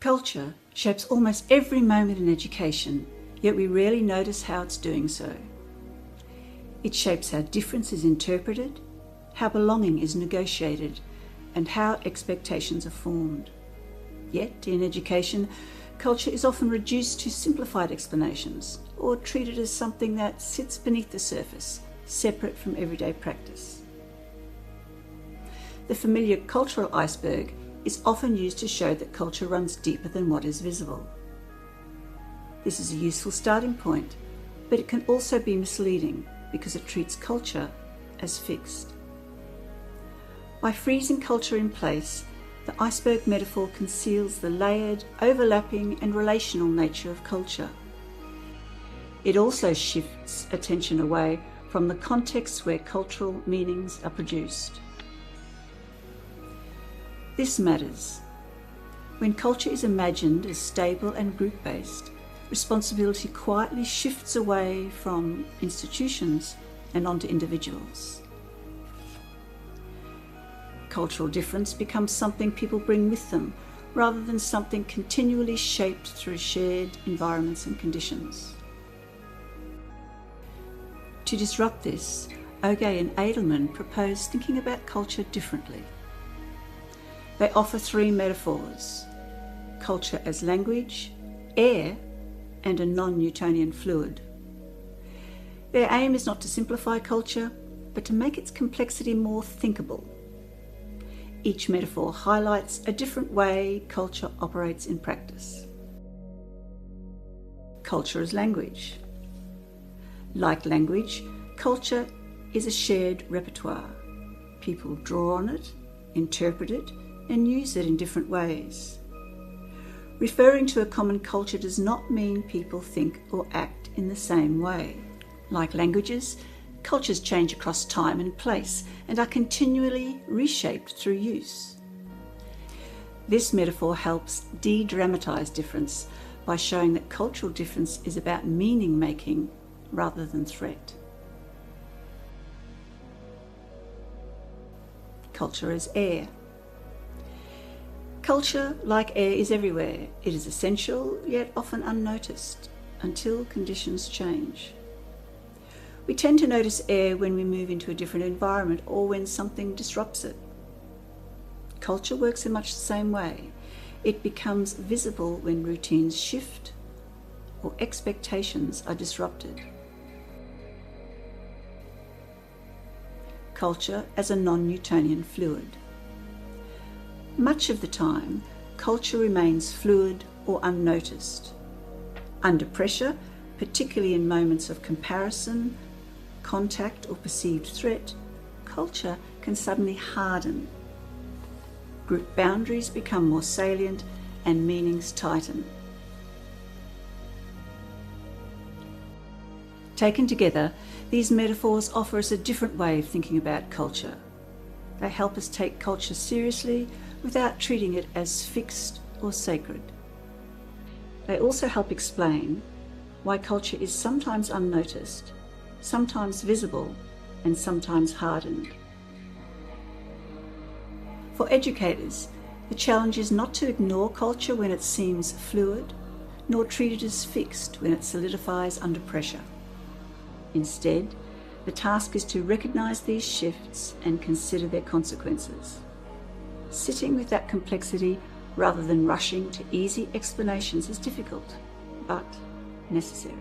Culture shapes almost every moment in education, yet we rarely notice how it's doing so. It shapes how difference is interpreted, how belonging is negotiated, and how expectations are formed. Yet, in education, culture is often reduced to simplified explanations or treated as something that sits beneath the surface, separate from everyday practice. The familiar cultural iceberg is often used to show that culture runs deeper than what is visible. This is a useful starting point, but it can also be misleading because it treats culture as fixed. By freezing culture in place, the iceberg metaphor conceals the layered, overlapping and relational nature of culture. It also shifts attention away from the context where cultural meanings are produced. This matters. When culture is imagined as stable and group-based, responsibility quietly shifts away from institutions and onto individuals. Cultural difference becomes something people bring with them, rather than something continually shaped through shared environments and conditions. To disrupt this, Oge and Edelman propose thinking about culture differently. They offer three metaphors: culture as language, air, and a non-Newtonian fluid. Their aim is not to simplify culture, but to make its complexity more thinkable. Each metaphor highlights a different way culture operates in practice. Culture as language. Like language, culture is a shared repertoire. People draw on it, interpret it, and use it in different ways. Referring to a common culture does not mean people think or act in the same way. Like languages, cultures change across time and place and are continually reshaped through use. This metaphor helps de-dramatize difference by showing that cultural difference is about meaning-making rather than threat. Culture as air. Culture, like air, is everywhere. It is essential, yet often unnoticed, until conditions change. We tend to notice air when we move into a different environment or when something disrupts it. Culture works in much the same way. It becomes visible when routines shift or expectations are disrupted. Culture as a non-Newtonian fluid. Much of the time, culture remains fluid or unnoticed. Under pressure, particularly in moments of comparison, contact or perceived threat, culture can suddenly harden. Group boundaries become more salient and meanings tighten. Taken together, these metaphors offer us a different way of thinking about culture. They help us take culture seriously without treating it as fixed or sacred. They also help explain why culture is sometimes unnoticed, sometimes visible, and sometimes hardened. For educators, the challenge is not to ignore culture when it seems fluid, nor treat it as fixed when it solidifies under pressure. Instead, the task is to recognise these shifts and consider their consequences. Sitting with that complexity rather than rushing to easy explanations is difficult, but necessary.